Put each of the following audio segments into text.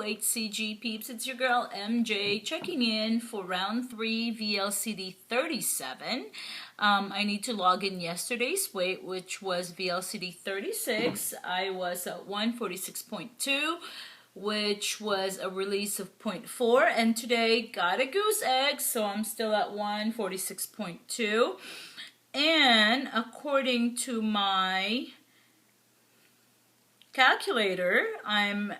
HCG peeps, it's your girl MJ checking in for round 3 VLCD 37. I need to log in yesterday's weight, which was VLCD 36. I was at 146.2, which was a release of 0.4, and today got a goose egg, so I'm still at 146.2. And according to my calculator, I'm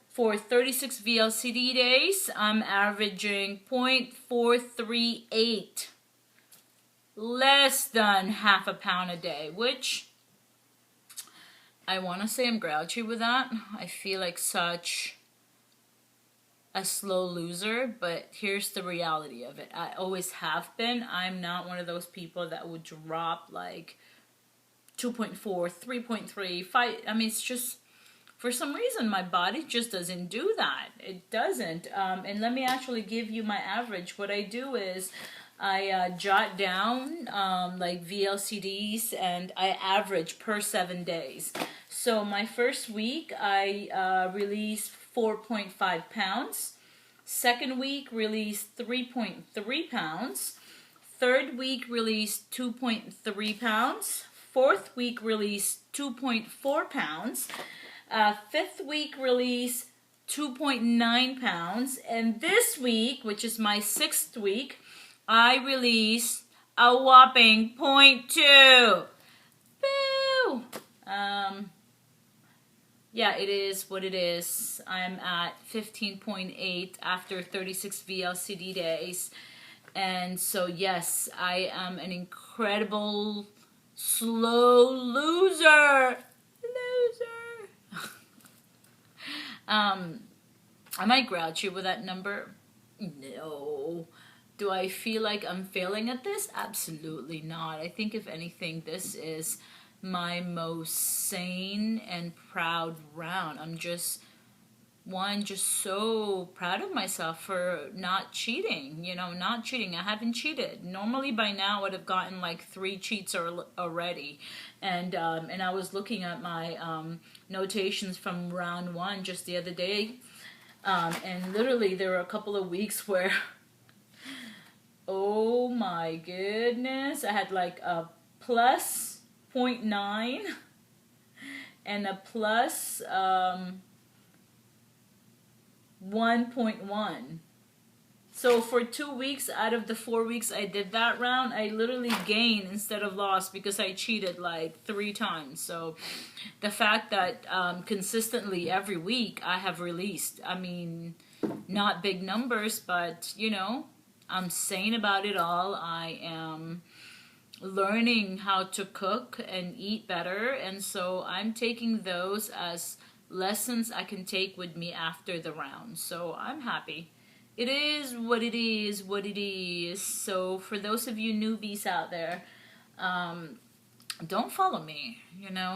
for 36 VLCD days, I'm averaging 0.438, less than half a pound a day, which I want to say I'm grouchy with that. I feel like such a slow loser, but here's the reality of it. I always have been. I'm not one of those people that would drop like 2.4, 3.3, 5. I mean, it's just, for some reason, my body just doesn't do that. It doesn't. And let me actually give you my average. What I do is I jot down like VLCDs, and I average per 7 days. So my first week, I released 4.5 pounds. Second week, released 3.3 pounds. Third week, released 2.3 pounds. Fourth week release 2.4 pounds. Fifth week release 2.9 pounds. And this week, which is my 6th week, I released a whopping 0.2. Boo! Yeah, it is what it is. I'm at 15.8 after 36 VLCD days. And so yes, I am an incredible slow loser. Am I grouchy with that number? No. Do I feel like I'm failing at this? Absolutely not. I think if anything, this is my most sane and proud round. I'm just so proud of myself for not cheating, not cheating. I haven't cheated. Normally by now I would have gotten like 3 cheats already. And I was looking at my notations from round 1 just the other day. And literally there were a couple of weeks where, oh my goodness, I had like a plus 0.9 and a plus 1.1. So for 2 weeks out of the 4 weeks I did that round, I literally gained instead of lost because I cheated like 3 times. So the fact that consistently every week I have released, I mean, not big numbers, but I'm sane about it all. I am learning how to cook and eat better, and so I'm taking those as lessons I can take with me after the round. So I'm happy. It is what it is, what it is. So for those of you newbies out there, don't follow me.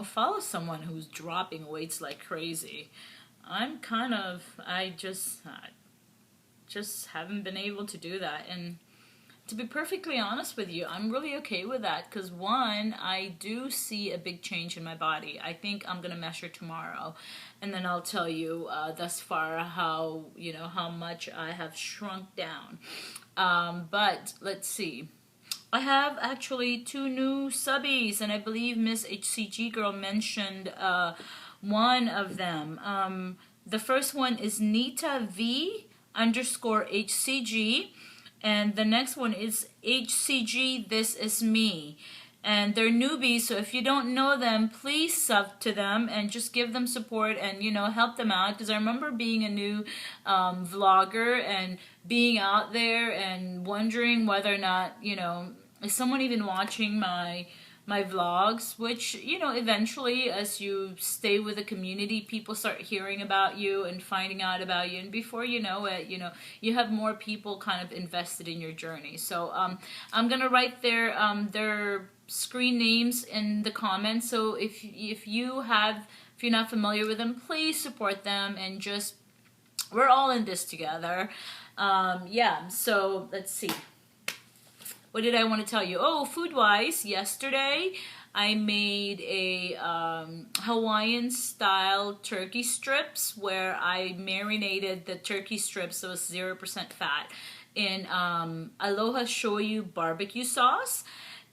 Follow someone who's dropping weights like crazy. I just haven't been able to do that. And to be perfectly honest with you, I'm really okay with that because, one, I do see a big change in my body. I think I'm going to measure tomorrow, and then I'll tell you thus far how much I have shrunk down. But let's see. I have actually 2 new subbies, and I believe Miss HCG Girl mentioned one of them. The first one is Nita V_HCG. And the next one is hcgthisisme. And they're newbies, so if you don't know them, please sub to them and just give them support and, help them out. Because I remember being a new vlogger and being out there and wondering whether or not, is someone even watching my vlogs, which, eventually as you stay with the community, people start hearing about you and finding out about you, and before you know it, you have more people kind of invested in your journey. So I'm gonna write their screen names in the comments, so if you're not familiar with them, please support them, and we're all in this together. Yeah, so let's see. What did I want to tell you? Oh, food-wise, yesterday I made a Hawaiian style turkey strips where I marinated the turkey strips, so it's 0% fat, in aloha shoyu barbecue sauce.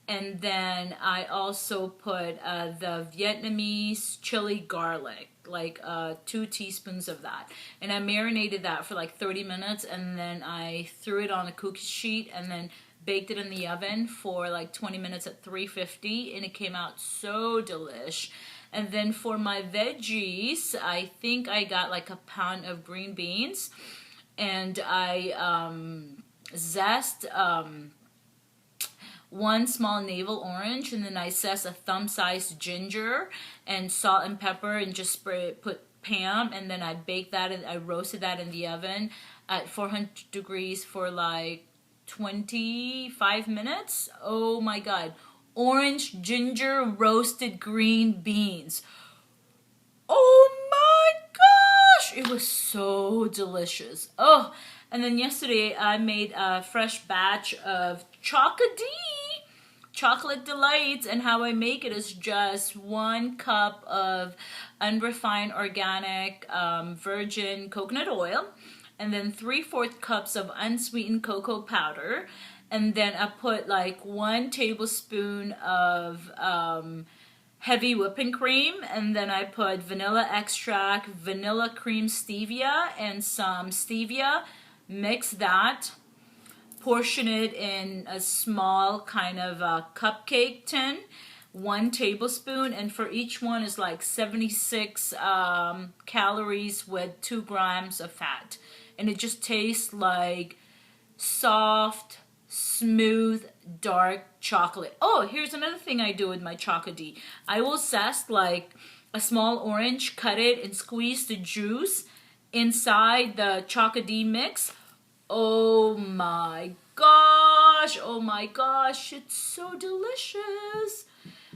And then I also put the Vietnamese chili garlic, like 2 teaspoons of that. And I marinated that for like 30 minutes, and then I threw it on a cookie sheet and then baked it in the oven for like 20 minutes at 350, and it came out so delish. And then for my veggies, I think I got like a pound of green beans, and I zest 1 small navel orange, and then I zest a thumb-sized ginger and salt and pepper, and just put Pam, and then I baked that and I roasted that in the oven at 400 degrees for like 25 minutes. Oh my god. Orange ginger roasted green beans. Oh my gosh, it was so delicious. Oh, and then yesterday I made a fresh batch of chocolate delights, and how I make it is just 1 cup of unrefined organic virgin coconut oil, and then 3/4 cups of unsweetened cocoa powder, and then I put like 1 tablespoon of heavy whipping cream, and then I put vanilla extract, vanilla cream stevia, and some stevia. Mix that, portion it in a small kind of cupcake tin, 1 tablespoon, and for each one is like 76 calories with 2 grams of fat. And it just tastes like soft, smooth, dark chocolate. Oh, here's another thing I do with my chocolate. I will zest like a small orange, cut it, and squeeze the juice inside the chocolate mix. Oh my gosh, oh my gosh, it's so delicious.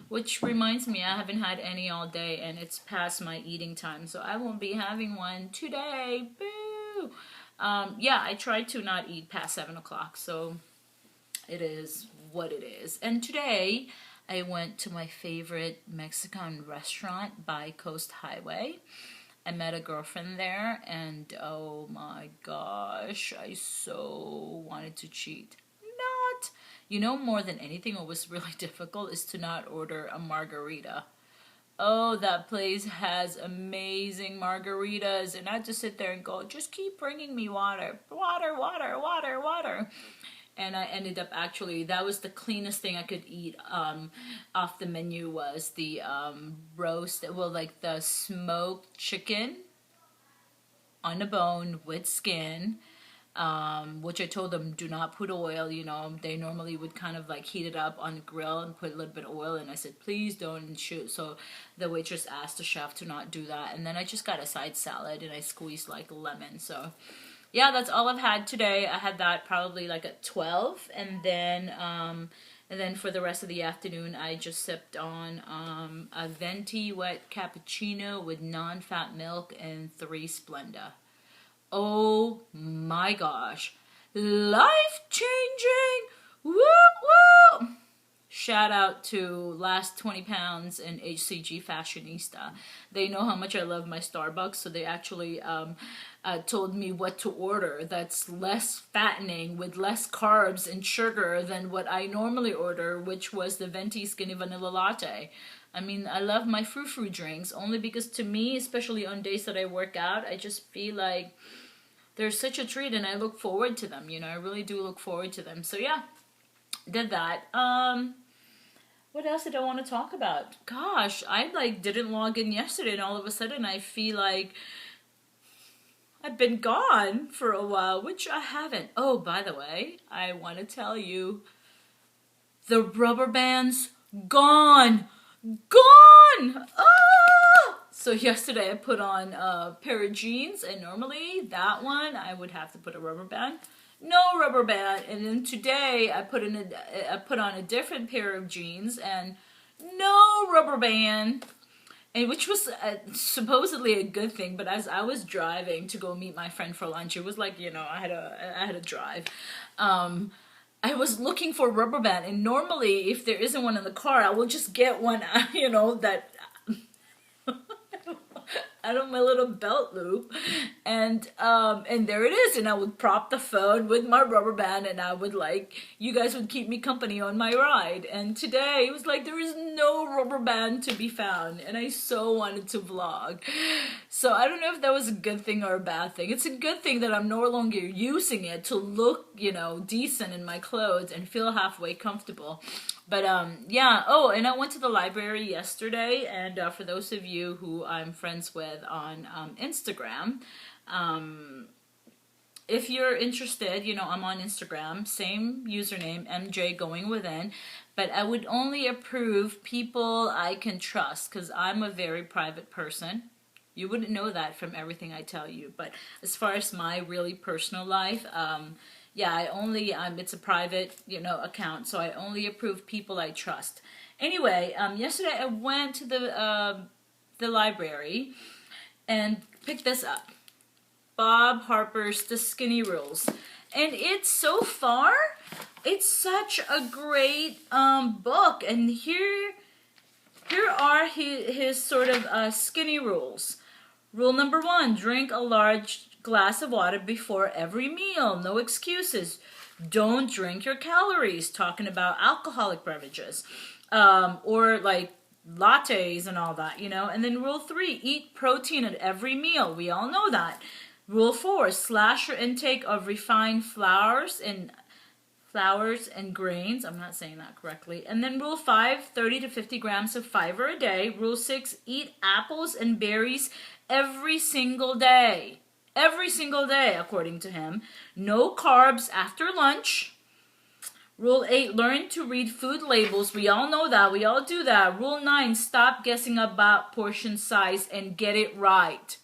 Which reminds me, I haven't had any all day, and it's past my eating time, so I won't be having one today. Boo! Yeah, I try to not eat past 7 o'clock, so it is what it is. And today, I went to my favorite Mexican restaurant by Coast Highway. I met a girlfriend there, and oh my gosh, I so wanted to cheat. Not. You know, more than anything, what was really difficult is to not order a margarita. Oh, that place has amazing margaritas, and I had to sit there and go, just keep bringing me water, water, water, water, water. And I ended up actually, that was the cleanest thing I could eat off the menu, was the roast, well, like the smoked chicken on the bone with skin, which I told them do not put oil. You know, they normally would kind of like heat it up on the grill and put a little bit of oil, and I said please don't shoot. So the waitress asked the chef to not do that, and then I just got a side salad and I squeezed like lemon. So yeah, that's all I've had today. I had that probably like at 12, and then for the rest of the afternoon, I just sipped on a venti wet cappuccino with non-fat milk and 3 Splenda. Oh my gosh, life-changing! Woo woo! Shout out to Last 20 Pounds and HCG Fashionista. They know how much I love my Starbucks, so they actually told me what to order that's less fattening, with less carbs and sugar than what I normally order, which was the Venti Skinny Vanilla Latte. I mean, I love my frou-frou drinks, only because to me, especially on days that I work out, I just feel like they're such a treat, and I look forward to them. You know, I really do look forward to them. So yeah, did that. What else did I want to talk about? Gosh, I like didn't log in yesterday, and all of a sudden I feel like I've been gone for a while, which I haven't. Oh, by the way, I want to tell you, the rubber band's gone! Gone! Ah! So yesterday I put on a pair of jeans, and normally that one I would have to put a rubber band. No rubber band. And then today I put on a different pair of jeans and no rubber band. And which was supposedly a good thing, but as I was driving to go meet my friend for lunch, it was like, you know, I had a drive. I was looking for a rubber band, and normally if there isn't one in the car, I will just get one, you know, that out of my little belt loop, and there it is, and I would prop the phone with my rubber band, and I would you guys would keep me company on my ride. And today it was like there is no rubber band to be found, and I so wanted to vlog. So I don't know if that was a good thing or a bad thing. It's a good thing that I'm no longer using it to look, you know, decent in my clothes and feel halfway comfortable. But yeah. Oh, and I went to the library yesterday, and for those of you who I'm friends with on Instagram, if you're interested, you know, I'm on Instagram, same username, MJ Going Within, but I would only approve people I can trust, because I'm a very private person. You wouldn't know that from everything I tell you, but as far as my really personal life, yeah, I only, it's a private, you know, account, so I only approve people I trust. Anyway, yesterday I went to the library and picked this up. Bob Harper's The Skinny Rules. And it's so far, it's such a great book. And here are his sort of skinny rules. Rule number 1, drink a large glass of water before every meal. No excuses. Don't drink your calories. Talking about alcoholic beverages. Or like lattes and all that, you know. And then rule 3, eat protein at every meal. We all know that. Rule 4, slash your intake of refined flours and grains. I'm not saying that correctly. And then rule 5, 30 to 50 grams of fiber a day. Rule 6, eat apples and berries every single day. Every single day, according to him. No carbs after lunch. Rule 8, learn to read food labels. We all know that. We all do that. Rule 9, stop guessing about portion size and get it right.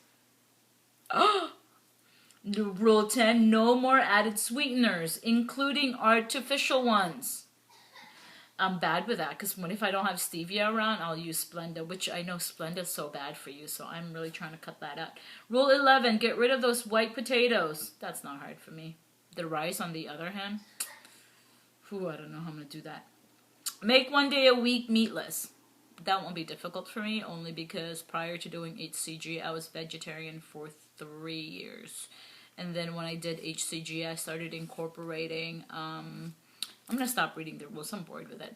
Rule 10, no more added sweeteners, including artificial ones. I'm bad with that, because if I don't have stevia around, I'll use Splenda, which I know Splenda is so bad for you, so I'm really trying to cut that out. Rule 11, get rid of those white potatoes. That's not hard for me. The rice, on the other hand, I don't know how I'm going to do that. Make 1 day a week meatless. That won't be difficult for me, only because prior to doing HCG, I was vegetarian for 3 years. And then when I did HCG, I started incorporating, I'm going to stop reading the rules, I'm bored with it.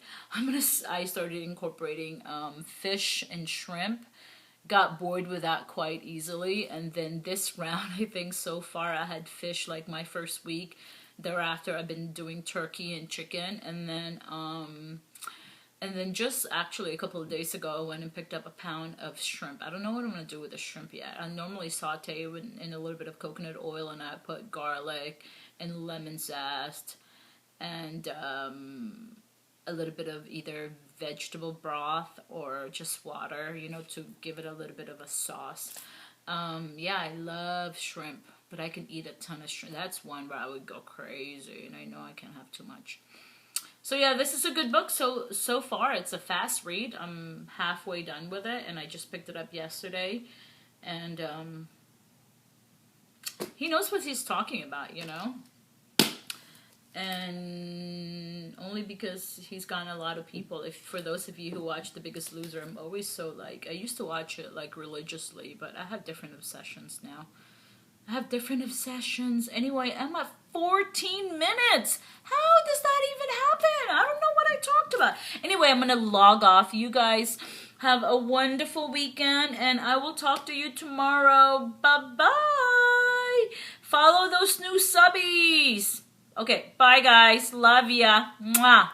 I started incorporating fish and shrimp. Got bored with that quite easily. And then this round, I think so far, I had fish like my first week. Thereafter, I've been doing turkey and chicken. And then just actually a couple of days ago, I went and picked up a pound of shrimp. I don't know what I'm going to do with the shrimp yet. I normally saute it in a little bit of coconut oil, and I put garlic and lemon zest and a little bit of either vegetable broth or just water, you know, to give it a little bit of a sauce. Yeah, I love shrimp, but I can eat a ton of shrimp. That's one where I would go crazy, and I know I can't have too much. So yeah, this is a good book. So far, it's a fast read. I'm halfway done with it, and I just picked it up yesterday. And he knows what he's talking about, you know. And only because he's gotten a lot of people. For those of you who watch The Biggest Loser, I'm always so I used to watch it religiously, but I have different obsessions now. I have different obsessions. Anyway, I'm at 14 minutes. How does that even happen? I don't know what I talked about. Anyway, I'm going to log off. You guys have a wonderful weekend, and I will talk to you tomorrow. Bye-bye. Follow those new subbies. Okay, bye, guys. Love ya. Mwah.